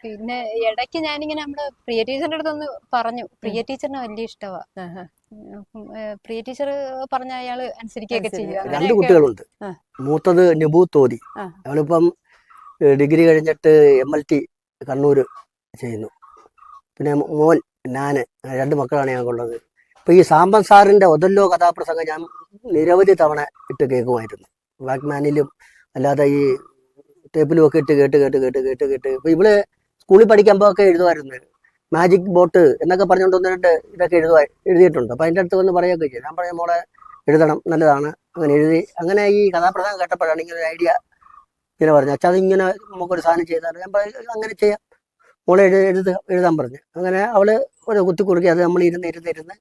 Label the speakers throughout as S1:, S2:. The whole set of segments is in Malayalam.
S1: പിന്നെ ഇടയ്ക്ക് ഞാനിങ്ങനെ നമ്മുടെ പ്രിയ ടീച്ചറിന്റെ അടുത്തൊന്ന് പറഞ്ഞു. പ്രിയ ടീച്ചറിന് വലിയ ഇഷ്ടമാ. പ്രിയ ടീച്ചർ പറഞ്ഞ അയാള് അനുസരിക്കുകയൊക്കെ ചെയ്യും.
S2: രണ്ട്
S1: അങ്ങനെയൊക്കെ.
S2: കുട്ടികളുണ്ട്. മൂത്തത് നിബു തോതി, അവളിപ്പം ഡിഗ്രി കഴിഞ്ഞിട്ട് MLT കണ്ണൂര് ചെയ്യുന്നു. പിന്നെ മോൻ ഞാന്, രണ്ട് മക്കളാണ് ഞങ്ങൾക്കുള്ളത്. ഇപ്പൊ ഈ സാമ്പൻ സാറിന്റെ ഒതല്ലോ കഥാപ്രസംഗം ഞാൻ നിരവധി തവണ ഇട്ട് കേൾക്കുമായിരുന്നു. വാക്മാനിലും അല്ലാതെ ഈ ടേപ്പിലും ഒക്കെ ഇട്ട് കേട്ട് കേട്ട് കേട്ട് കേട്ട് കേട്ട് ഇപ്പൊ ഇവള് സ്കൂളിൽ പഠിക്കുമ്പോൾ ഒക്കെ എഴുതുമായിരുന്നു. മാജിക് ബോട്ട് എന്നൊക്കെ പറഞ്ഞുകൊണ്ട് ഒന്ന് രണ്ട് ഇതൊക്കെ എഴുതിയിട്ടുണ്ട്. അപ്പൊ അതിൻ്റെ അടുത്ത് വന്ന് പറയുകയൊക്കെ ചെയ്യും. ഞാൻ പറഞ്ഞ മോളെ എഴുതണം, നല്ലതാണ്. അങ്ങനെ എഴുതി. അങ്ങനെ ഈ കഥാപ്രസംഗം കേട്ടപ്പോഴാണ് ഇങ്ങനെ ഒരു ഐഡിയ ഇങ്ങനെ പറഞ്ഞു. അച്ഛാ അതിങ്ങനെ നമുക്കൊരു സാധനം ചെയ്താൽ ഞാൻ അങ്ങനെ ചെയ്യാം, മോളെ എഴുതാൻ പറഞ്ഞു. അങ്ങനെ അവള് ഒരു കുത്തിക്കുറുക്കി അത് നമ്മൾ ഇരുന്ന്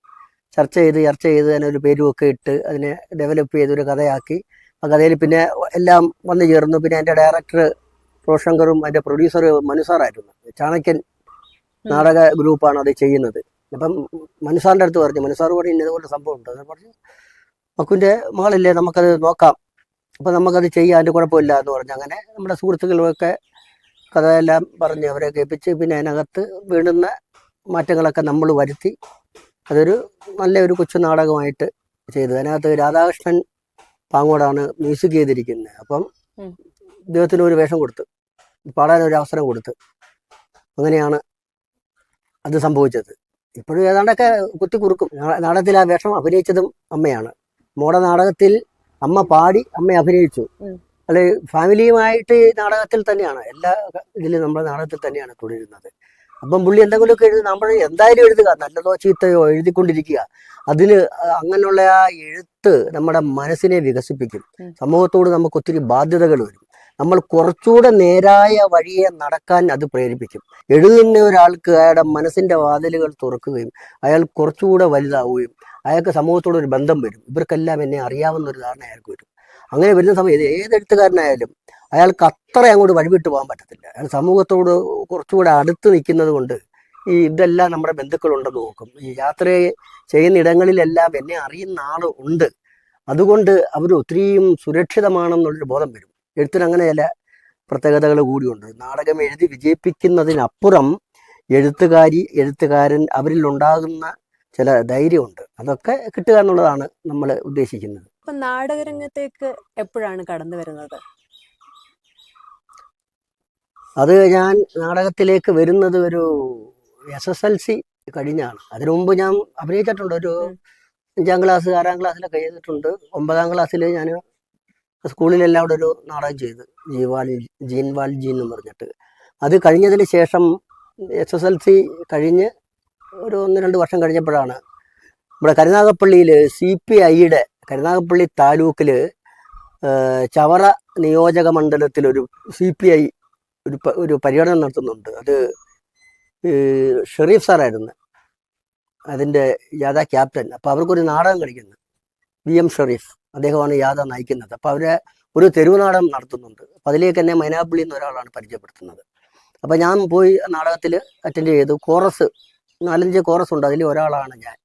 S2: ചർച്ച ചെയ്ത് അതിനൊരു പേരുമൊക്കെ ഇട്ട് അതിനെ ഡെവലപ്പ് ചെയ്തൊരു കഥയാക്കി. ആ കഥയിൽ പിന്നെ എല്ലാം വന്നു ചേർന്നു. പിന്നെ എൻ്റെ ഡയറക്ടർ റോഷങ്കറും അതിൻ്റെ പ്രൊഡ്യൂസർ മനുസാറായിരുന്നു. ചാണക്യൻ നാടക ഗ്രൂപ്പാണ് അത് ചെയ്യുന്നത്. അപ്പം മനുസാറിൻ്റെ അടുത്ത് പറഞ്ഞു. മനുസാർ പറഞ്ഞു ഇന്നതുപോലെ സംഭവം ഉണ്ട്. അത് പറഞ്ഞു മക്കുവിൻ്റെ മകളല്ലേ, നമുക്കത് നോക്കാം, അപ്പം നമുക്കത് ചെയ്യാൻ അതിൻ്റെ കുഴപ്പമില്ല എന്ന് പറഞ്ഞു. അങ്ങനെ നമ്മുടെ സുഹൃത്തുക്കളുമൊക്കെ കഥയെല്ലാം പറഞ്ഞ് അവരെ കേൾപ്പിച്ച് പിന്നെ അതിനകത്ത് വീണ്ടുന്ന മാറ്റങ്ങളൊക്കെ നമ്മൾ വരുത്തി അതൊരു നല്ലൊരു കൊച്ചു നാടകമായിട്ട് ചെയ്തു. അതിനകത്ത് രാധാകൃഷ്ണൻ പാങ്ങോടാണ് മ്യൂസിക് ചെയ്തിരിക്കുന്നത്. അപ്പം ഇദ്ദേഹത്തിന് ഒരു വേഷം കൊടുത്ത് പാടാനൊരു അവസരം കൊടുത്ത് അങ്ങനെയാണ് അത് സംഭവിച്ചത്. ഇപ്പോഴും ഏതാണ്ടൊക്കെ കുത്തിക്കുറുക്കും. നാടകത്തിൽ ആ വേഷം അഭിനയിച്ചതും അമ്മയാണ്. മോടെ നാടകത്തിൽ അമ്മ പാടി, അമ്മ അഭിനയിച്ചു. അല്ലെ ഫാമിലിയുമായിട്ട് നാടകത്തിൽ തന്നെയാണ്, എല്ലാ ഇതിലും നമ്മുടെ നാടകത്തിൽ തന്നെയാണ് തുടരുന്നത്. അപ്പം പുള്ളി എന്തെങ്കിലുമൊക്കെ എഴുതി നമ്മൾ എന്തായാലും എഴുതുക, നല്ലതോ ചീത്തയോ എഴുതിക്കൊണ്ടിരിക്കുക. അതിന് അങ്ങനെയുള്ള ആ എഴുത്ത് നമ്മുടെ മനസ്സിനെ വികസിപ്പിക്കും. സമൂഹത്തോട് നമുക്ക് ഒത്തിരി ബാധ്യതകൾ വരും. നമ്മൾ കുറച്ചുകൂടെ നേരായ വഴിയെ നടക്കാൻ അത് പ്രേരിപ്പിക്കും. എഴുതുന്ന ഒരാൾക്ക് അയാളുടെ മനസ്സിന്റെ വാതിലുകൾ തുറക്കുകയും അയാൾ കുറച്ചുകൂടെ വലുതാവുകയും അയാൾക്ക് സമൂഹത്തോടൊരു ബന്ധം വരും. ഇവർക്കെല്ലാം എന്നെ അറിയാവുന്ന ഒരു ധാരണ അയാൾക്ക് വരും. അങ്ങനെ വരുന്ന സമയത്ത് ഏതെഴുത്തുകാരനായാലും അയാൾക്ക് അത്ര അങ്ങോട്ട് വഴിവിട്ട് പോകാൻ പറ്റത്തില്ല. അയാൾ സമൂഹത്തോട് കുറച്ചുകൂടെ അടുത്ത് നിൽക്കുന്നത് കൊണ്ട് ഈ ഇതെല്ലാം നമ്മുടെ ബന്ധുക്കളുണ്ടെന്ന് നോക്കും. ഈ യാത്ര ചെയ്യുന്ന ഇടങ്ങളിലെല്ലാം എന്നെ അറിയുന്ന ആൾ ഉണ്ട്, അതുകൊണ്ട് അവർ ഒത്തിരിയും സുരക്ഷിതമാണെന്നുള്ളൊരു ബോധം വരും. എഴുത്തിന് അങ്ങനെ ചില പ്രത്യേകതകൾ കൂടിയുണ്ട്. നാടകം എഴുതി വിജയിപ്പിക്കുന്നതിനപ്പുറം എഴുത്തുകാരൻ അവരിൽ ഉണ്ടാകുന്ന ചില ധൈര്യമുണ്ട്. അതൊക്കെ കിട്ടുക എന്നുള്ളതാണ് നമ്മൾ ഉദ്ദേശിക്കുന്നത്.
S3: അപ്പൊ നാടകരംഗത്തേക്ക് എപ്പോഴാണ് കടന്നു വരുന്നത്?
S2: അത് ഞാൻ നാടകത്തിലേക്ക് വരുന്നത് ഒരു SSLC കഴിഞ്ഞാണ്. അതിനു മുമ്പ് ഞാൻ അഭിനയിച്ചിട്ടുണ്ട്. ഒരു 5ാം ക്ലാസ് 6ാം ക്ലാസ്സിലൊക്കെ ചെയ്തിട്ടുണ്ട്. 9ാം ക്ലാസ്സിൽ ഞാൻ സ്കൂളിലെല്ലാം കൂടെ ഒരു നാടകം ചെയ്ത്, ജീൻവാൾ ജീൻ എന്ന് പറഞ്ഞിട്ട്. അത് കഴിഞ്ഞതിന് ശേഷം SSLC കഴിഞ്ഞ് ഒരു 1-2 വർഷം കഴിഞ്ഞപ്പോഴാണ് നമ്മുടെ കരുനാഗപ്പള്ളിയിൽ CPIയുടെ കരുനാഗപ്പള്ളി താലൂക്കിൽ ചവറ നിയോജക മണ്ഡലത്തിൽ ഒരു CPI ഒരു പര്യടനം നടത്തുന്നുണ്ട്. അത് ഷെറീഫ് സാറായിരുന്നു അതിൻ്റെ യാഥ ക്യാപ്റ്റൻ. അപ്പോൾ അവർക്കൊരു നാടകം കളിക്കുന്നു. VM ഷെറീഫ് അദ്ദേഹമാണ് യാഥ നയിക്കുന്നത്. അപ്പോൾ അവരെ ഒരു തെരുവ് നാടകം നടത്തുന്നുണ്ട്. അപ്പോൾ അതിലേക്ക് തന്നെ മൈനാപ്പള്ളി എന്ന ഒരാളാണ് പരിചയപ്പെടുത്തുന്നത്. അപ്പോൾ ഞാൻ പോയി നാടകത്തിൽ അറ്റൻഡ് ചെയ്തു. കോറസ് 4-5 കോറസ് ഉണ്ട്, അതിൽ ഒരാളാണ് ഞാൻ.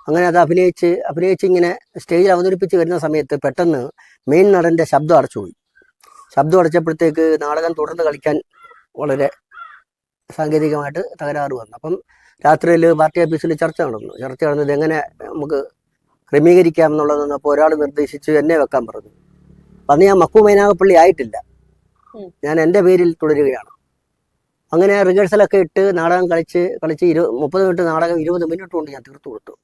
S2: അങ്ങനെ അത് അഭിനയിച്ച് ഇങ്ങനെ സ്റ്റേജിൽ അവതരിപ്പിച്ച് വരുന്ന സമയത്ത് പെട്ടെന്ന് മെയിൻ നടൻ്റെ ശബ്ദം അടച്ചുപോയി. ശബ്ദം അടച്ചപ്പോഴത്തേക്ക് നാടകം തുടർന്ന് കളിക്കാൻ വളരെ സാങ്കേതികമായിട്ട് തകരാറ് വന്നു. അപ്പം രാത്രിയിൽ പാർട്ടി ഓഫീസിൽ ചർച്ച നടന്നത് എങ്ങനെ നമുക്ക് ക്രമീകരിക്കാം എന്നുള്ളതെന്ന്. അപ്പോൾ ഒരാൾ നിർദ്ദേശിച്ച് എന്നെ വെക്കാൻ പറഞ്ഞു. അന്ന് ഞാൻ മക്കു മൈനാഗപ്പള്ളി ആയിട്ടില്ല, ഞാൻ എൻ്റെ പേരിൽ തുടരുകയാണ്. അങ്ങനെ റിഹേഴ്സലൊക്കെ ഇട്ട് നാടകം കളിച്ച് 30 മിനിറ്റ് നാടകം 20 മിനിറ്റ് കൊണ്ട് ഞാൻ തീർത്തു കൊടുത്തു.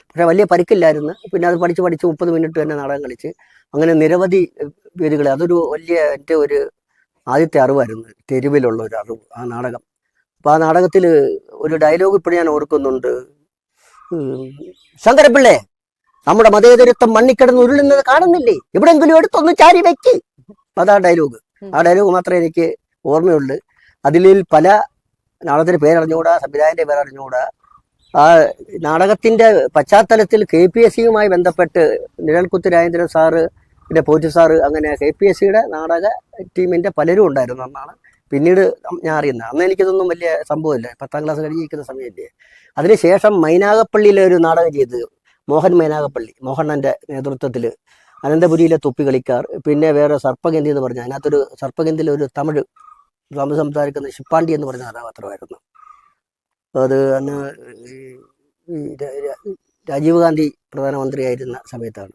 S2: പക്ഷേ വലിയ പരിക്കില്ലായിരുന്നു. പിന്നെ അത് പഠിച്ച് 30 മിനിറ്റ് തന്നെ നാടകം കളിച്ച് അങ്ങനെ നിരവധി പേരുകൾ. അതൊരു വലിയ എൻ്റെ ഒരു ആദ്യത്തെ അറിവായിരുന്നു, തെരുവിലുള്ള ഒരു അറിവ്, ആ നാടകം. അപ്പോൾ ആ നാടകത്തിൽ ഒരു ഡയലോഗ് ഇപ്പോഴും ഞാൻ ഓർക്കുന്നുണ്ട്. ശങ്കരപ്പിള്ളേ, നമ്മുടെ മതേതരത്വം മണ്ണിക്കിടന്ന് ഉരുളുന്നത് കാണുന്നില്ലേ, എവിടെയെങ്കിലും എടുത്തൊന്ന് ചാരി വെക്ക്. അതാ ഡയലോഗ്. ആ ഡയലോഗ് മാത്രമേ എനിക്ക് ഓർമ്മയുള്ളൂ. അതിൽ പല നാടകത്തിൻ്റെ പേരറിഞ്ഞുകൂടാ, സംവിധായകൻ്റെ പേരറിഞ്ഞുകൂടാ. ആ നാടകത്തിൻ്റെ പശ്ചാത്തലത്തിൽ KPSCയുമായി ബന്ധപ്പെട്ട് നിഴൽക്കുത്ത് രാജേന്ദ്രൻ സാറ്, പിന്നെ പോറ്റി സാറ്, അങ്ങനെ KPSCയുടെ നാടക ടീമിൻ്റെ പലരും ഉണ്ടായിരുന്നു എന്നാണ് പിന്നീട് ഞാൻ അറിയുന്നത്. അന്ന് എനിക്കിതൊന്നും വലിയ സംഭവമില്ല, 10ാം ക്ലാസ് കഴിഞ്ഞിരിക്കുന്ന സമയമില്ലേ. അതിനുശേഷം മൈനാഗപ്പള്ളിയിലെ ഒരു നാടകം ചെയ്ത്, മോഹനൻ്റെ നേതൃത്വത്തിൽ അനന്തപുരിയിലെ തൊപ്പി കളിക്കാർ, പിന്നെ വേറെ സർപ്പഗന്ധി എന്ന് പറഞ്ഞാൽ അതിനകത്തൊരു സർപ്പഗന്ധിയിലെ ഒരു തമിഴ് തമിഴ് സംസാരിക്കുന്ന ശിപ്പാണ്ടി എന്ന് പറഞ്ഞ കഥാപാത്രമായിരുന്നു. അത് അന്ന് ഈ ഈ രാജീവ് ഗാന്ധി പ്രധാനമന്ത്രിയായിരുന്ന സമയത്താണ്.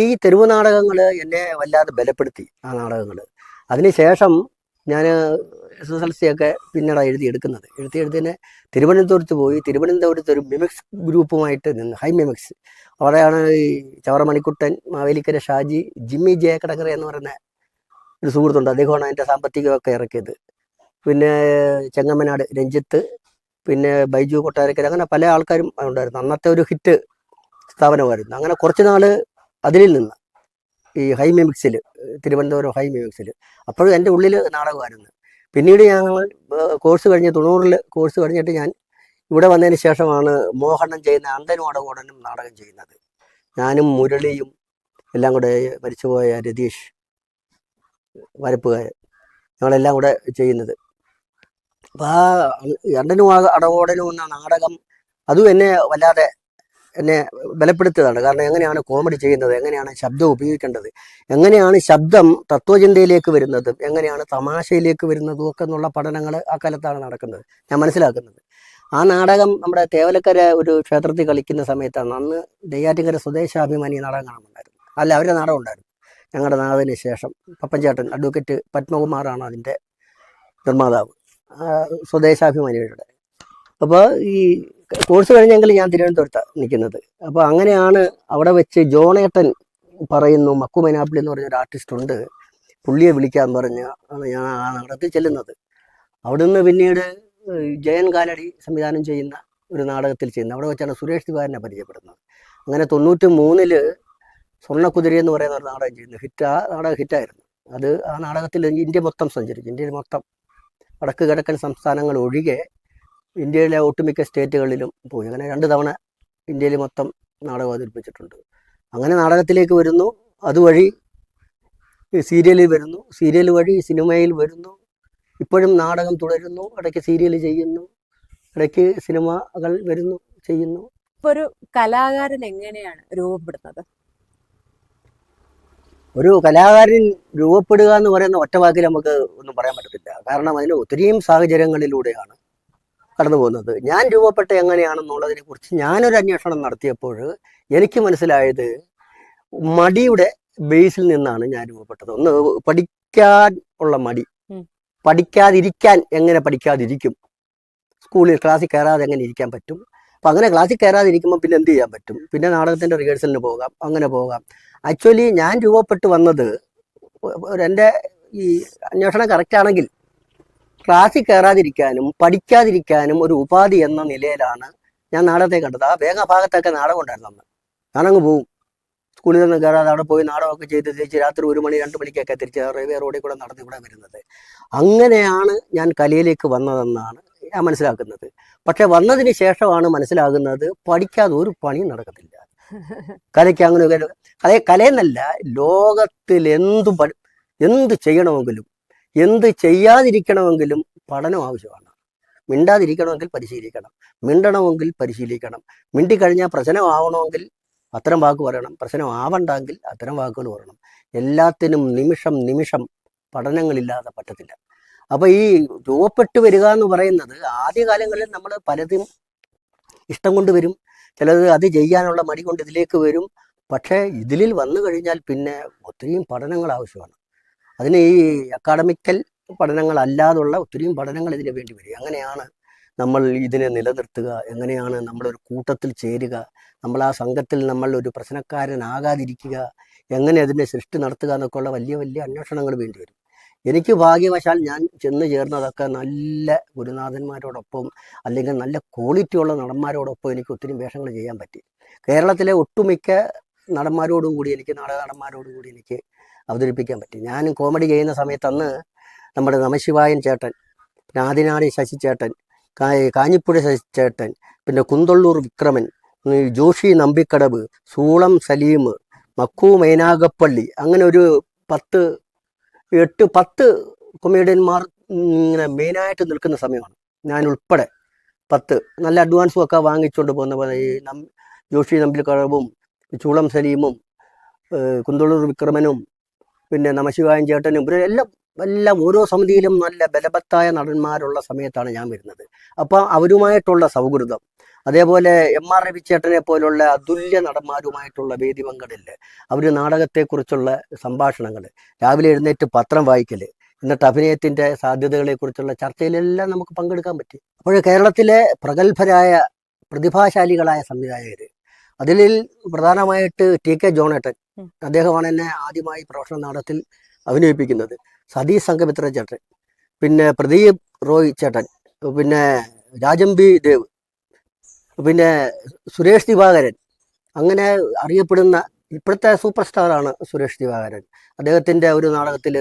S2: ഈ തെരുവ് നാടകങ്ങൾ എന്നെ വല്ലാതെ ബലപ്പെടുത്തി, ആ നാടകങ്ങൾ. അതിനുശേഷം ഞാൻ SSLC ഒക്കെ പിന്നീട് എഴുതിയെടുക്കുന്നത്. എഴുതിയെടുത്തതിന് തിരുവനന്തപുരത്ത് പോയി. തിരുവനന്തപുരത്ത് ഒരു മിമിക്സ് ഗ്രൂപ്പുമായിട്ട് നിന്ന്, ഹൈ മിമിക്സ്. അവിടെയാണ് ഈ ചവറ മണിക്കുട്ടൻ, മാവേലിക്കര ഷാജി, ജിമ്മി ജയക്കടകര എന്ന് പറയുന്ന ഒരു സുഹൃത്തുണ്ട്. അദ്ദേഹമാണ് അതിൻ്റെ സാമ്പത്തികമൊക്കെ ഇറക്കിയത്. പിന്നെ ചെങ്ങമ്മനാട് രഞ്ജിത്ത്, പിന്നെ ബൈജു കൊട്ടാരക്കര, അങ്ങനെ പല ആൾക്കാരും ഉണ്ടായിരുന്നു. അന്നത്തെ ഒരു ഹിറ്റ് സ്ഥാപനമായിരുന്നു. അങ്ങനെ കുറച്ച് നാൾ അതിൽ നിന്ന് ഈ ഹൈ മിമിക്സിൽ, തിരുവനന്തപുരം ഹൈ മിമിക്സിൽ. അപ്പോഴും എൻ്റെ ഉള്ളിൽ നാടകമായിരുന്നു. പിന്നീട് ഞങ്ങൾ കോഴ്സ് കഴിഞ്ഞ് 90-ൽ കോഴ്സ് കഴിഞ്ഞിട്ട് ഞാൻ ഇവിടെ വന്നതിന് ശേഷമാണ് മോഹനം ചെയ്യുന്ന അന്തനും അടകോടനും നാടകം ചെയ്യുന്നത്. ഞാനും മുരളിയും എല്ലാം കൂടെ, മരിച്ചുപോയ രതീഷ് വരപ്പുകാരൻ, ഞങ്ങളെല്ലാം കൂടെ ചെയ്യുന്നത്. അപ്പം ആ അണ്ടനും അടകോടനും എന്ന നാടകം അതും എന്നെ വല്ലാതെ എന്നെ ബലപ്പെടുത്തിയതാണ്. കാരണം എങ്ങനെയാണ് കോമഡി ചെയ്യുന്നത്, എങ്ങനെയാണ് ശബ്ദം ഉപയോഗിക്കേണ്ടത്, എങ്ങനെയാണ് ശബ്ദം തത്വചിന്തയിലേക്ക് വരുന്നതും എങ്ങനെയാണ് തമാശയിലേക്ക് വരുന്നതും ഒക്കെ എന്നുള്ള പഠനങ്ങൾ ആ കാലത്താണ് നടക്കുന്നത്, ഞാൻ മനസ്സിലാക്കുന്നത്. ആ നാടകം നമ്മുടെ തേവലക്കര ഒരു ക്ഷേത്രത്തിൽ കളിക്കുന്ന സമയത്താണ്. അന്ന് നെയ്യാറ്റിൻകര സ്വദേശാഭിമാനി നാടകം കാണുന്നുണ്ടായിരുന്നു. അല്ല, അവരുടെ നാടകം ഉണ്ടായിരുന്നു. ഞങ്ങളുടെ നാടകത്തിന് ശേഷം പപ്പൻചേട്ടൻ, അഡ്വക്കേറ്റ് പത്മകുമാറാണ് അതിൻ്റെ നിർമ്മാതാവ്, സ്വദേശാഭിമാനികളുടെ. അപ്പോൾ ഈ കോഴ്സ് കഴിഞ്ഞെങ്കിൽ ഞാൻ തിരുവനന്തപുരത്താണ് നിൽക്കുന്നത്. അപ്പോൾ അങ്ങനെയാണ് അവിടെ വെച്ച് ജോണേട്ടൻ പറയുന്നു, മക്കു മൈനാപ്പിളി എന്ന് പറഞ്ഞൊരു ആർട്ടിസ്റ്റ് ഉണ്ട്, പുള്ളിയെ വിളിക്കാൻ പറഞ്ഞ് ഞാൻ ആ നാടകത്തിൽ ചെല്ലുന്നത്. അവിടെ നിന്ന് പിന്നീട് ജയൻ കാലടി സംവിധാനം ചെയ്യുന്ന ഒരു നാടകത്തിൽ ചെയ്യുന്നത്. അവിടെ വെച്ചാണ് സുരേഷ് തിവാരിനെ പരിചയപ്പെടുന്നത്. അങ്ങനെ 93-ൽ സ്വർണ്ണക്കുതിര എന്ന് പറയുന്ന ഒരു നാടകം ചെയ്യുന്നു. ആ നാടകം ഹിറ്റായിരുന്നു. അത് ആ നാടകത്തിൽ ഇന്ത്യ മൊത്തം സഞ്ചരിച്ചു. ഇന്ത്യയിൽ മൊത്തം വടക്ക് കിഴക്കൻ സംസ്ഥാനങ്ങൾ ഒഴികെ ഇന്ത്യയിലെ ഒട്ടുമിക്ക സ്റ്റേറ്റുകളിലും പോയി. അങ്ങനെ 2 തവണ ഇന്ത്യയിൽ മൊത്തം നാടകം അവതരിപ്പിച്ചിട്ടുണ്ട്. അങ്ങനെ നാടകത്തിലേക്ക് വരുന്നു, അതുവഴി സീരിയലിൽ വരുന്നു, സീരിയൽ വഴി സിനിമയിൽ വരുന്നു. ഇപ്പോഴും നാടകം തുടരുന്നു, ഇടയ്ക്ക് സീരിയൽ ചെയ്യുന്നു, ഇടയ്ക്ക് സിനിമകൾ വരുന്നു, ചെയ്യുന്നു.
S3: ഇപ്പൊ ഒരു കലാകാരൻ എങ്ങനെയാണ് രൂപപ്പെടുന്നത്?
S2: ഒരു കലാകാരൻ രൂപപ്പെടുക എന്ന് പറയുന്ന ഒറ്റ വാക്കിൽ നമുക്ക് ഒന്നും പറയാൻ പറ്റത്തില്ല. കാരണം അതിന് ഒത്തിരിയും സാഹചര്യങ്ങളിലൂടെയാണ് കടന്നു പോകുന്നത്. ഞാൻ രൂപപ്പെട്ട എങ്ങനെയാണെന്നുള്ളതിനെ കുറിച്ച് ഞാനൊരു അന്വേഷണം നടത്തിയപ്പോൾ എനിക്ക് മനസ്സിലായത് മടിയുടെ ബേസിൽ നിന്നാണ് ഞാൻ രൂപപ്പെട്ടത്. ഒന്ന്, പഠിക്കാൻ ഉള്ള മടി. പഠിക്കാതിരിക്കാൻ എങ്ങനെ പഠിക്കാതിരിക്കും? സ്കൂളിൽ ക്ലാസ്സിൽ കയറാതെ എങ്ങനെ ഇരിക്കാൻ പറ്റും? അപ്പം അങ്ങനെ ക്ലാസ്സിൽ കയറാതിരിക്കുമ്പോൾ പിന്നെ എന്ത് ചെയ്യാൻ പറ്റും? പിന്നെ നാടകത്തിൻ്റെ റിഹേഴ്സലിന് പോകാം, അങ്ങനെ പോകാം. ആക്ച്വലി ഞാൻ രൂപപ്പെട്ടു വന്നത്, എൻ്റെ ഈ അന്വേഷണം കറക്റ്റാണെങ്കിൽ, ക്ലാസ്സിൽ കയറാതിരിക്കാനും പഠിക്കാതിരിക്കാനും ഒരു ഉപാധി എന്ന നിലയിലാണ് ഞാൻ നാടകത്തെ കണ്ടത്. ആ ഭാഗത്തൊക്കെ നാടകം ഉണ്ടായിരുന്നു അന്ന്. ഞാനങ്ങ് പോവും, സ്കൂളിൽ നിന്ന് കയറാതെ അവിടെ പോയി നാടകമൊക്കെ ചെയ്ത് തിരിച്ച് രാത്രി 1 മണി 2 മണിക്കൊക്കെ തിരിച്ച് റെയിൽവേ റോഡിൽ കൂടെ നടന്ന് ഇവിടെ വരുന്നത്. അങ്ങനെയാണ് ഞാൻ കലയിലേക്ക് വന്നതെന്നാണ് ഞാൻ മനസ്സിലാക്കുന്നത്. പക്ഷെ വന്നതിന് ശേഷമാണ് മനസ്സിലാകുന്നത് പഠിക്കാതെ ഒരു പണിയും നടക്കത്തില്ല. കലയ്ക്ക് അങ്ങനെ കലയെന്നല്ല, ലോകത്തിൽ എന്ത് ചെയ്യണമെങ്കിലും എന്ത് ചെയ്യാതിരിക്കണമെങ്കിലും പഠനം ആവശ്യമാണ്. മിണ്ടാതിരിക്കണമെങ്കിൽ പരിശീലിക്കണം, മിണ്ടണമെങ്കിൽ പരിശീലിക്കണം, മിണ്ടിക്കഴിഞ്ഞാൽ പ്രശ്നമാവണമെങ്കിൽ അത്തരം വാക്ക് പറയണം, പ്രശ്നം ആവണ്ടെങ്കിൽ അത്തരം വാക്കുകൾ പറയണം. എല്ലാത്തിനും നിമിഷം പഠനങ്ങളില്ലാതെ പറ്റത്തില്ല. അപ്പോൾ ഈ രൂപപ്പെട്ടു വരിക എന്ന് പറയുന്നത്, ആദ്യകാലങ്ങളിൽ നമ്മൾ പലതും ഇഷ്ടം കൊണ്ട് വരും, ചിലത് അത് ചെയ്യാനുള്ള മടി കൊണ്ട് ഇതിലേക്ക് വരും. പക്ഷേ ഇതിൽ വന്നു കഴിഞ്ഞാൽ പിന്നെ ഒത്തിരിയും പഠനങ്ങൾ ആവശ്യമാണ്. അതിന് ഈ അക്കാഡമിക്കൽ പഠനങ്ങളല്ലാതുള്ള ഒത്തിരിയും പഠനങ്ങൾ ഇതിന് വേണ്ടി വരും. അങ്ങനെയാണ് നമ്മൾ ഇതിനെ നിലനിർത്തുക, എങ്ങനെയാണ് നമ്മളൊരു കൂട്ടത്തിൽ ചേരുക, നമ്മൾ ആ സംഘത്തിൽ നമ്മൾ ഒരു പ്രശ്നക്കാരനാകാതിരിക്കുക, എങ്ങനെ അതിനെ സൃഷ്ടി നടത്തുക എന്നൊക്കെ ഉള്ള വലിയ വലിയ അന്വേഷണങ്ങൾ വേണ്ടി വരും. എനിക്ക് ഭാഗ്യവശാൽ ഞാൻ ചെന്ന് ചേർന്നതൊക്കെ നല്ല ഗുരുനാഥന്മാരോടൊപ്പം, അല്ലെങ്കിൽ നല്ല ക്വാളിറ്റിയുള്ള നടന്മാരോടൊപ്പം എനിക്ക് ഒത്തിരി വേഷങ്ങൾ ചെയ്യാൻ പറ്റി. കേരളത്തിലെ ഒട്ടുമിക്ക നടന്മാരോടുകൂടി എനിക്ക്, നാടക നടന്മാരോടുകൂടി എനിക്ക് അവതരിപ്പിക്കാൻ പറ്റി. ഞാൻ കോമഡി ചെയ്യുന്ന സമയത്ത് അന്ന് നമ്മുടെ നമശിവായൻ ചേട്ടൻ, പിന്നെ ആദിനാടി ശശി ചേട്ടൻ, കാഞ്ഞിപ്പുഴ ശശി ചേട്ടൻ, പിന്നെ കുന്തള്ളൂർ വിക്രമൻ, ജോഷി നമ്പിക്കടവ്, സൂളം സലീം, മക്കു മൈനാഗപ്പള്ളി, അങ്ങനെ ഒരു 8-10 കൊമേഡിയന്മാർ ഇങ്ങനെ മെയിനായിട്ട് നിൽക്കുന്ന സമയമാണ്. ഞാൻ ഉൾപ്പെടെ 10 നല്ല അഡ്വാൻസും ഒക്കെ വാങ്ങിച്ചുകൊണ്ട് പോകുന്ന പോലെ ഈ ജോഷി നമ്പിക്കടവും ചൂളം സലീമും കുന്തളൂർ വിക്രമനും പിന്നെ നമശിവായൻ ചേട്ടനും ഇവരെല്ലാം എല്ലാം ഓരോ സമിതിയിലും നല്ല ബലവത്തായ നടന്മാരുള്ള സമയത്താണ് ഞാൻ വരുന്നത്. അപ്പം അവരുമായിട്ടുള്ള സൗഹൃദം, അതേപോലെ MR രവിച്ചേട്ടനെ പോലുള്ള അതുല്യ നടന്മാരുമായിട്ടുള്ള വേദി പങ്കിടല്, അവർ നാടകത്തെക്കുറിച്ചുള്ള സംഭാഷണങ്ങൾ, രാവിലെ എഴുന്നേറ്റ് പത്രം വായിക്കൽ, എന്നിട്ട് അഭിനയത്തിൻ്റെ സാധ്യതകളെക്കുറിച്ചുള്ള ചർച്ചയിലെല്ലാം നമുക്ക് പങ്കെടുക്കാൻ പറ്റി. അപ്പോൾ കേരളത്തിലെ പ്രഗത്ഭരായ പ്രതിഭാശാലികളായ സംവിധായകർ, അതിൽ പ്രധാനമായിട്ട് TK ജോണേട്ടൻ, അദ്ദേഹമാണ് എന്നെ ആദ്യമായി പ്രൊഫഷണൽ നാടകത്തിൽ അഭിനയിപ്പിക്കുന്നത്. സതീഷ് സംഘമിത്ര ചേട്ടൻ, പിന്നെ പ്രദീപ് റോയ് ചേട്ടൻ, പിന്നെ രാജംബി ദേവ്, പിന്നെ സുരേഷ് ദിവാകരൻ, അങ്ങനെ അറിയപ്പെടുന്ന ഇപ്പോഴത്തെ സൂപ്പർ സ്റ്റാറാണ് സുരേഷ് ദിവാകരൻ. അദ്ദേഹത്തിൻ്റെ ഒരു നാടകത്തിൽ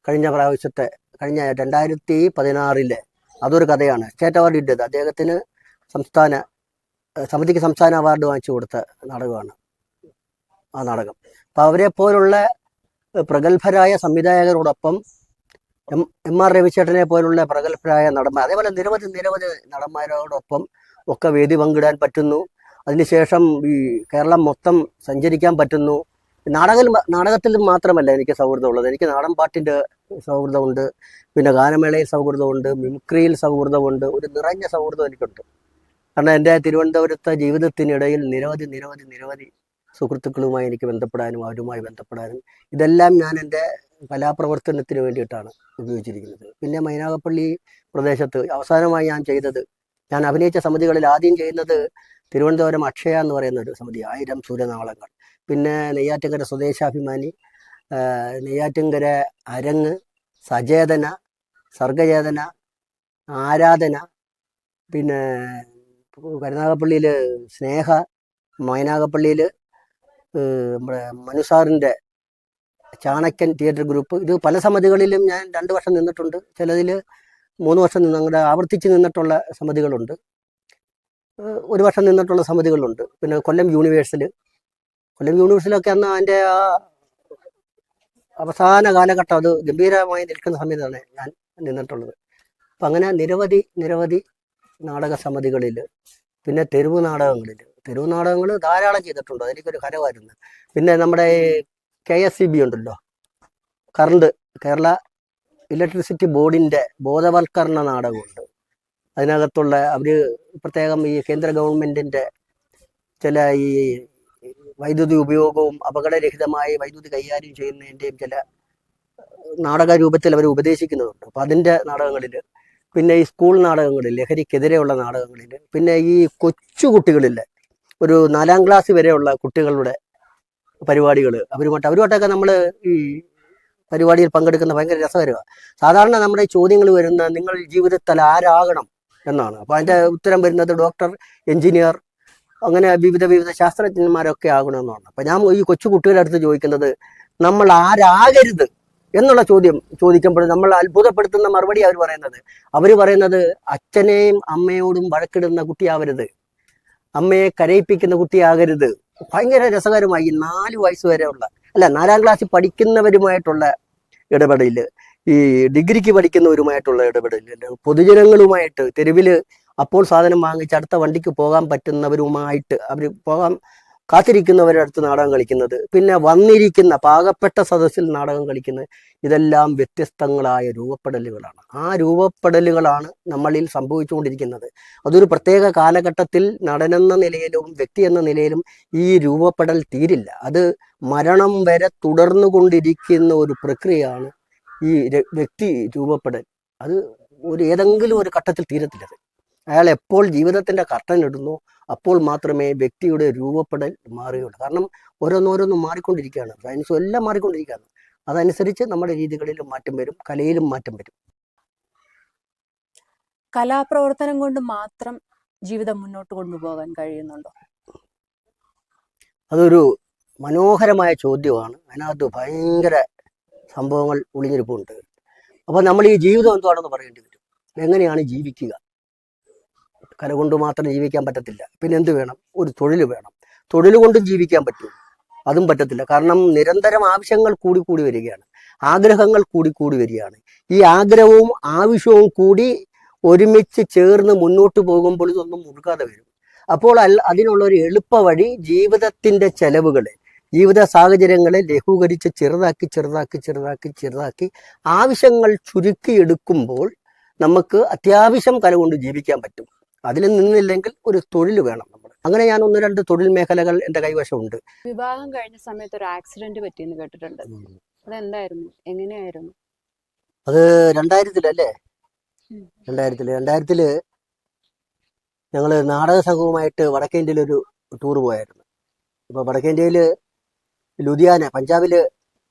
S2: കഴിഞ്ഞ 2016 അതൊരു കഥയാണ്, സ്റ്റേറ്റ് അവാർഡ് കിട്ടിയത്. അദ്ദേഹത്തിന് സമിതിക്ക് സംസ്ഥാന അവാർഡ് വാങ്ങിച്ചു കൊടുത്ത നാടകമാണ് ആ നാടകം. അപ്പോൾ അവരെ പോലുള്ള പ്രഗത്ഭരായ സംവിധായകരോടൊപ്പം MR രവിച്ചേട്ടനെ പോലുള്ള പ്രഗത്ഭരായ നടന്മാർ, അതേപോലെ നിരവധി നടന്മാരോടൊപ്പം ഒക്കെ വേദി പങ്കിടാൻ പറ്റുന്നു. അതിനുശേഷം ഈ കേരളം മൊത്തം സഞ്ചരിക്കാൻ പറ്റുന്നു. നാടകത്തിൽ മാത്രമല്ല എനിക്ക് സൗഹൃദമുള്ളത്, എനിക്ക് നാടൻ പാട്ടിൻ്റെ സൗഹൃദമുണ്ട്, പിന്നെ ഗാനമേളയിൽ സൗഹൃദമുണ്ട്, മിമിക്രിയിൽ സൗഹൃദമുണ്ട്, ഒരു നിറഞ്ഞ സൗഹൃദം എനിക്കുണ്ട്. കാരണം എൻ്റെ തിരുവനന്തപുരത്തെ ജീവിതത്തിനിടയിൽ നിരവധി സുഹൃത്തുക്കളുമായി എനിക്ക് ബന്ധപ്പെടാനും അവരുമായി ബന്ധപ്പെടാനും ഇതെല്ലാം ഞാൻ എൻ്റെ കലാപ്രവർത്തനത്തിന് വേണ്ടിയിട്ടാണ് ഉപയോഗിച്ചിരിക്കുന്നത്. പിന്നെ മൈനാഗപ്പള്ളി പ്രദേശത്ത് അവസാനമായി ഞാൻ അഭിനയിച്ച സമിതികളിൽ ആദ്യം ചെയ്യുന്നത് തിരുവനന്തപുരം അക്ഷയ എന്ന് പറയുന്ന ഒരു സമിതി, 1000 സൂര്യനാളങ്ങൾ, പിന്നെ നെയ്യാറ്റിൻകര സ്വദേശാഭിമാനി, നെയ്യാറ്റിൻകര അരങ്ങ്, സചേതന, സർഗചേതന, ആരാധന, പിന്നെ കരുനാഗപ്പള്ളിയിൽ സ്നേഹ, മൈനാഗപ്പള്ളിയിൽ നമ്മുടെ മനുസാറിൻ്റെ ചാണക്യൻ തിയേറ്റർ ഗ്രൂപ്പ്. ഇത് പല സമിതികളിലും ഞാൻ 2 വർഷം നിന്നിട്ടുണ്ട്, ചിലതിൽ 3 വർഷം അങ്ങനെ ആവർത്തിച്ച് നിന്നിട്ടുള്ള സമിതികളുണ്ട്, 1 വർഷം നിന്നിട്ടുള്ള സമിതികളുണ്ട്. പിന്നെ കൊല്ലം യൂണിവേഴ്സിലൊക്കെ അന്ന് അതിൻ്റെ ആ അവസാന കാലഘട്ടം അത് ഗംഭീരമായി നിൽക്കുന്ന സമയത്താണ് ഞാൻ നിന്നിട്ടുള്ളത്. അപ്പം അങ്ങനെ നിരവധി നാടക സമിതികളിൽ, പിന്നെ തെരുവ് നാടകങ്ങൾ ധാരാളം ചെയ്തിട്ടുണ്ട്. അതെനിക്കൊരു ഹരമായിരുന്നു. പിന്നെ നമ്മുടെ KSEB ഉണ്ടല്ലോ, കേരള ഇലക്ട്രിസിറ്റി ബോർഡിൻ്റെ ബോധവൽക്കരണ നാടകമുണ്ട്. അതിനകത്തുള്ള അവർ പ്രത്യേകം ഈ കേന്ദ്ര ഗവൺമെൻറ്റിൻ്റെ ചില ഈ വൈദ്യുതി ഉപയോഗവും അപകടരഹിതമായി വൈദ്യുതി കൈകാര്യം ചെയ്യുന്നതിൻ്റെയും ചില നാടക രൂപത്തിൽ അവർ ഉപദേശിക്കുന്നുണ്ട്. അപ്പോൾ അതിൻ്റെ നാടകങ്ങളിൽ, പിന്നെ ഈ സ്കൂൾ നാടകങ്ങളിൽ, ലഹരിക്കെതിരെയുള്ള നാടകങ്ങളിൽ, പിന്നെ ഈ കൊച്ചുകുട്ടികളിൽ ഒരു 4ാം ക്ലാസ് വരെയുള്ള കുട്ടികളുടെ പരിപാടികൾ അവരുമായിട്ടൊക്കെ നമ്മൾ ഈ പരിപാടിയിൽ പങ്കെടുക്കുന്ന ഭയങ്കര രസകരമാണ്. സാധാരണ നമ്മുടെ ചോദ്യങ്ങൾ വരുന്ന നിങ്ങൾ ജീവിതത്തിൽ ആരാകണം എന്നാണ്. അപ്പോൾ അതിൻ്റെ ഉത്തരം വരുന്നത് ഡോക്ടർ, എഞ്ചിനീയർ, അങ്ങനെ വിവിധ ശാസ്ത്രജ്ഞന്മാരൊക്കെ ആകണമെന്നാണ്. അപ്പം ഞാൻ ഈ കൊച്ചു കുട്ടികളുടെ അടുത്ത് ചോദിക്കുന്നത് നമ്മൾ ആരാകരുത് എന്നുള്ള ചോദ്യം ചോദിക്കുമ്പോൾ നമ്മൾ അത്ഭുതപ്പെടുത്തുന്ന മറുപടി അവർ പറയുന്നത് അച്ഛനെയും അമ്മയോടും വഴക്കിടുന്ന കുട്ടിയാവരുത്, അമ്മയെ കരയിപ്പിക്കുന്ന കുട്ടിയാകരുത്. ഭയങ്കര രസകരമായി 4 വയസ്സ് വരെയുള്ള 4ാം ക്ലാസ്സിൽ പഠിക്കുന്നവരുമായിട്ടുള്ള ഇടപെടൽ, ഈ ഡിഗ്രിക്ക് പഠിക്കുന്നവരുമായിട്ടുള്ള ഇടപെടൽ, പൊതുജനങ്ങളുമായിട്ട് തെരുവിൽ അപ്പോൾ സാധനം വാങ്ങിച്ച് അടുത്ത വണ്ടിക്ക് പോകാൻ പറ്റുന്നവരുമായിട്ട് അവർ കാത്തിരിക്കുന്നവരുടെ അടുത്ത് നാടകം കളിക്കുന്നത്, പിന്നെ വന്നിരിക്കുന്ന പാകപ്പെട്ട സദസ്സിൽ നാടകം കളിക്കുന്നത്, ഇതെല്ലാം വ്യത്യസ്തങ്ങളായ രൂപപ്പെടലുകളാണ്. ആ രൂപപ്പെടലുകളാണ് നമ്മളിൽ സംഭവിച്ചുകൊണ്ടിരിക്കുന്നത്. അതൊരു പ്രത്യേക കാലഘട്ടത്തിൽ നടനെന്ന നിലയിലും വ്യക്തി എന്ന നിലയിലും ഈ രൂപപ്പെടൽ തീരില്ല. അത് മരണം വരെ തുടർന്നുകൊണ്ടിരിക്കുന്ന ഒരു പ്രക്രിയയാണ് ഈ വ്യക്തി രൂപപ്പെടൽ. അത് ഏതെങ്കിലും ഒരു ഘട്ടത്തിൽ തീരത്തില്ലത്. അയാൾ എപ്പോൾ ജീവിതത്തിൻ്റെ കർട്ടൻ ഇടുന്നു അപ്പോൾ മാത്രമേ വ്യക്തിയുടെ രൂപപ്പെടൽ മാറുകയുള്ളൂ. കാരണം ഓരോന്നോരോന്നും മാറിക്കൊണ്ടിരിക്കുകയാണ്, സയൻസും എല്ലാം മാറിക്കൊണ്ടിരിക്കുകയാണ്. അതനുസരിച്ച് നമ്മുടെ രീതികളിലും മാറ്റം വരും, കലയിലും മാറ്റം വരും.
S3: കലാപ്രവർത്തനം കൊണ്ട് മാത്രം ജീവിതം മുന്നോട്ട് കൊണ്ടുപോകാൻ കഴിയുന്നുണ്ടോ?
S2: അതൊരു മനോഹരമായ ചോദ്യമാണ്. അതിനകത്ത് ഭയങ്കര സംഭവങ്ങൾ ഒളിഞ്ഞിരിപ്പുണ്ട്. അപ്പോൾ നമ്മൾ ഈ ജീവിതം എന്താണെന്ന് പറയേണ്ടി വരും. എങ്ങനെയാണ് ജീവിക്കുക? കല കൊണ്ട് മാത്രം ജീവിക്കാൻ പറ്റത്തില്ല. പിന്നെ എന്ത് വേണം? ഒരു തൊഴിൽ വേണം. തൊഴിൽ കൊണ്ടും ജീവിക്കാൻ പറ്റും? അതും പറ്റത്തില്ല. കാരണം നിരന്തരം ആവശ്യങ്ങൾ കൂടി വരികയാണ്, ആഗ്രഹങ്ങൾ കൂടി വരികയാണ്. ഈ ആഗ്രഹവും ആവശ്യവും കൂടി ഒരുമിച്ച് ചേർന്ന് മുന്നോട്ട് പോകുമ്പോൾ ഇതൊന്നും മുറുകാതെ വരും. അപ്പോൾ അതിനുള്ളൊരു എളുപ്പ വഴി ജീവിതത്തിൻ്റെ ചെലവുകൾ, ജീവിത സാഹചര്യങ്ങളെ ലഘൂകരിച്ച് ചെറുതാക്കി ആവശ്യങ്ങൾ ചുരുക്കിയെടുക്കുമ്പോൾ നമുക്ക് അത്യാവശ്യം കല കൊണ്ട് ജീവിക്കാൻ പറ്റും. അതിൽ നിന്നില്ലെങ്കിൽ ഒരു തൊഴിൽ വേണം നമ്മൾ. അങ്ങനെ ഞാൻ 1-2 തൊഴിൽ മേഖലകൾ എൻ്റെ കൈവശമുണ്ട്.
S3: വിവാഹം കഴിഞ്ഞ സമയത്ത് ഒരു ആക്സിഡന്റ് പറ്റിയെന്ന് കേട്ടിട്ടുണ്ട്. അതെന്തായിരുന്നു, എങ്ങനെയായിരുന്നു?
S2: അത് 2000-ലല്ലേ? 2000-ല് ഞങ്ങൾ നാടക സംഘവുമായിട്ട് വടക്കേ ഇന്ത്യയിലൊരു ടൂർ പോയായിരുന്നു. അപ്പോൾ വടക്കേ ഇന്ത്യയിൽ ലുധിയാന,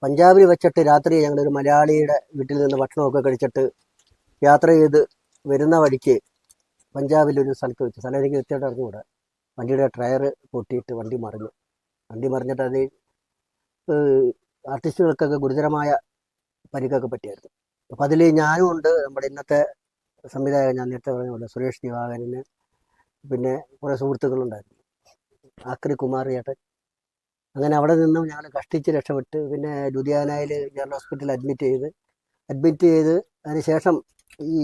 S2: പഞ്ചാബിൽ വെച്ചിട്ട് രാത്രി ഞങ്ങളൊരു മലയാളിയുടെ വീട്ടിൽ നിന്ന് ഭക്ഷണമൊക്കെ കഴിച്ചിട്ട് യാത്ര ചെയ്ത് വരുന്ന വഴിക്ക് പഞ്ചാബിലൊരു സ്ഥലത്ത് വെച്ച്, സ്ഥലം എനിക്ക് കൃത്യമായിട്ട് അറിഞ്ഞുകൂടാ, വണ്ടിയുടെ ടയർ പൊട്ടിയിട്ട് വണ്ടി മറിഞ്ഞിട്ട് അത് ആർട്ടിസ്റ്റുകൾക്കൊക്കെ ഗുരുതരമായ പരിക്കൊക്കെ പറ്റിയായിരുന്നു. അപ്പം അതിൽ ഞാനും ഉണ്ട്, നമ്മുടെ ഇന്നത്തെ സംവിധായകൻ, ഞാൻ നേരത്തെ പറഞ്ഞ പോലെ സുരേഷ് ദിവാകരന്, പിന്നെ കുറേ സുഹൃത്തുക്കളുണ്ടായിരുന്നു, ആക്രി കുമാർ ചേട്ടൻ. അങ്ങനെ അവിടെ നിന്നും ഞങ്ങൾ കഷ്ടിച്ച് രക്ഷപ്പെട്ട് പിന്നെ ലുധിയാനയിൽ ജനറൽ ഹോസ്പിറ്റലിൽ അഡ്മിറ്റ് ചെയ്ത് അതിന് ശേഷം ഈ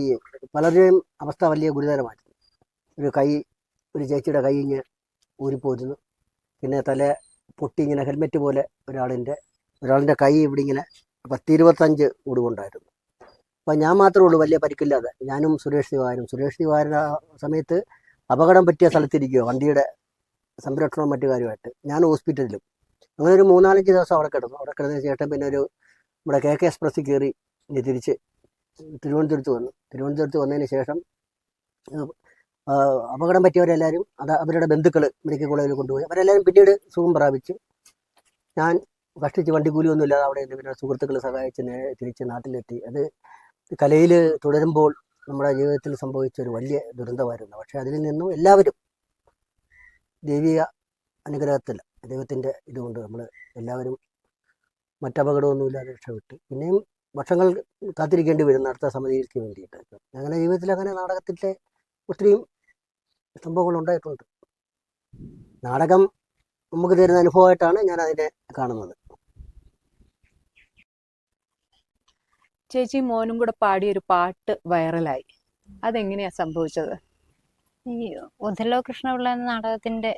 S2: പലരുടെയും അവസ്ഥ വലിയ ഗുരുതരമായിരുന്നു. ഒരു ചേച്ചിയുടെ കൈ ഇങ്ങനെ ഊരിപ്പോയിരുന്നു. പിന്നെ തല പൊട്ടി ഇങ്ങനെ ഹെൽമെറ്റ് പോലെ ഒരാളിൻ്റെ കൈ ഇവിടെ ഇങ്ങനെ 10-25 ഒടിവുണ്ടായിരുന്നു. അപ്പം ഞാൻ മാത്രമേ ഉള്ളൂ വലിയ പരിക്കില്ലാതെ, ഞാനും സുരേഷ് ദിവാകരൻ ആ സമയത്ത് അപകടം പറ്റിയ സ്ഥലത്തിരിക്കുക, വണ്ടിയുടെ സംരക്ഷണവും മറ്റു കാര്യമായിട്ട്. ഞാൻ ഹോസ്പിറ്റലിലും. അങ്ങനെ ഒരു 3-4 ദിവസം അവിടെ കിടന്നതിന് ശേഷം പിന്നെ നമ്മുടെ KK എക്സ്പ്രസ്സിൽ കയറി തിരിച്ച് തിരുവനന്തപുരത്ത് വന്നതിന് ശേഷം അപകടം പറ്റിയവരെല്ലാവരും അവരുടെ ബന്ധുക്കൾ മെഡിക്കൽ കോളേജിൽ കൊണ്ടുപോയി. അവരെല്ലാവരും പിന്നീട് സുഖം പ്രാപിച്ചു. ഞാൻ കഷ്ടിച്ച് വണ്ടിക്കൂലിയൊന്നും ഇല്ലാതെ അവിടെ പിന്നെ സുഹൃത്തുക്കൾ സഹായിച്ച് തിരിച്ച് നാട്ടിലെത്തി. അത് കലയിൽ തുടരുമ്പോൾ നമ്മുടെ ജീവിതത്തിൽ സംഭവിച്ച ഒരു വലിയ ദുരന്തമായിരുന്നു. പക്ഷേ അതിൽ നിന്നും എല്ലാവരും ദൈവിക അനുഗ്രഹത്തിൽ, ദൈവത്തിൻ്റെ ഇതുകൊണ്ട് നമ്മൾ എല്ലാവരും മറ്റപകടമൊന്നുമില്ലാതെ രക്ഷപ്പെട്ടു. പിന്നെയും വർഷങ്ങൾ കാത്തിരിക്കേണ്ടി വരും അടുത്ത സമിതിക്ക് വേണ്ടിയിട്ട്. അങ്ങനെ ജീവിതത്തിൽ അങ്ങനെ നാടകത്തിൻ്റെ ഒത്തിരിയും സംഭവങ്ങൾ ഉണ്ടായിട്ടുണ്ട്. നാടകം നമുക്ക് തരുന്ന അനുഭവമായിട്ടാണ് ഞാൻ അതിനെ കാണുന്നത്.
S3: ചേച്ചി മോനും കൂടെ പാടിയൊരു പാട്ട് വൈറലായി, അതെങ്ങനെയാ സംഭവിച്ചത്?
S1: ഈ ഒഥല്ലോ കൃഷ്ണപിള്ള എന്ന നാടകത്തിന്റെ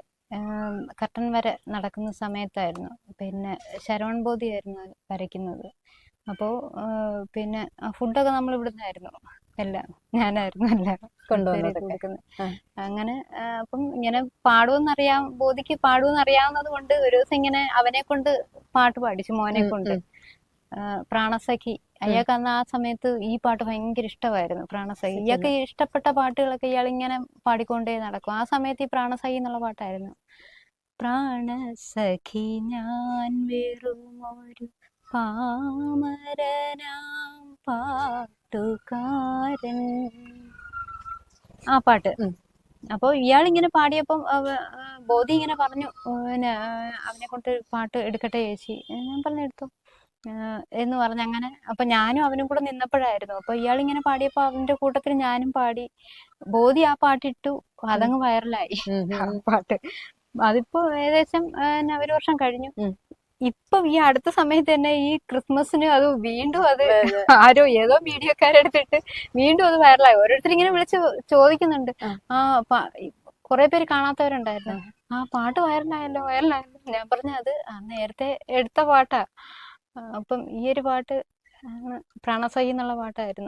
S1: കർട്ടൻ വര നടക്കുന്ന സമയത്തായിരുന്നു. പിന്നെ ശരവൺ ബോധിയായിരുന്നു വരയ്ക്കുന്നത്. അപ്പോൾ പിന്നെ ഫുഡൊക്കെ നമ്മൾ ഇവിടുന്നായിരുന്നു, എല്ലാം ഞാനായിരുന്നു എല്ലാം കൊടുക്കുന്നത്. അങ്ങനെ അപ്പം ഇങ്ങനെ ബോധിക്ക് പാടുമെന്നറിയാവുന്നത് കൊണ്ട് ഒരു ദിവസം ഇങ്ങനെ അവനെ കൊണ്ട് പാട്ട് പാടിച്ചു, മോനെ കൊണ്ട്. പ്രാണസഖി, അയാൾക്ക് അന്ന് ആ സമയത്ത് ഈ പാട്ട് ഭയങ്കര ഇഷ്ടമായിരുന്നു. പ്രാണസഖി, ഇയാൾക്ക് ഇഷ്ടപ്പെട്ട പാട്ടുകളൊക്കെ ഇയാൾ ഇങ്ങനെ പാടിക്കൊണ്ടേ നടക്കും. ആ സമയത്ത് ഈ പ്രാണസഖി എന്നുള്ള പാട്ടായിരുന്നു. പ്രാണസഖി ഞാൻ വെറുമൊരു പാമരനാം പാട്ടുകാരൻ, ആ പാട്ട്. അപ്പോൾ ഇയാളിങ്ങനെ പാടിയപ്പം ബോധി ഇങ്ങനെ പറഞ്ഞു, പിന്നെ അവനെ കൊണ്ട് പാട്ട് എടുക്കട്ടെ ചേച്ചി. ഞാൻ പറഞ്ഞു എടുത്തു എന്ന് പറഞ്ഞ് അങ്ങനെ. അപ്പൊ ഞാനും അവനും കൂടെ നിന്നപ്പോഴായിരുന്നു. അപ്പൊ ഇയാളിങ്ങനെ പാടിയപ്പോ അവന്റെ കൂട്ടത്തിൽ ഞാനും പാടി. ബോധി ആ പാട്ടിട്ടു, അതങ്ങ് വൈറലായി ആ പാട്ട്. അതിപ്പോ ഏകദേശം 1 വർഷം കഴിഞ്ഞു. ഇപ്പൊ ഈ അടുത്ത സമയത്ത് തന്നെ ഈ ക്രിസ്മസിന് അത് വീണ്ടും ആരോ ഏതോ മീഡിയക്കാരെടുത്തിട്ട് വീണ്ടും അത് വൈറലായി. ഓരോരുത്തർ ഇങ്ങനെ വിളിച്ച് ചോദിക്കുന്നുണ്ട്. കുറെ പേര് കാണാത്തവരുണ്ടായിരുന്നു. ആ പാട്ട് വൈറലായല്ലോ. ഞാൻ പറഞ്ഞു അത് നേരത്തെ എടുത്ത പാട്ടാ. അപ്പം ഈ ഒരു പാട്ട് പ്രാണസഖി എന്നുള്ള പാട്ടായിരുന്നു.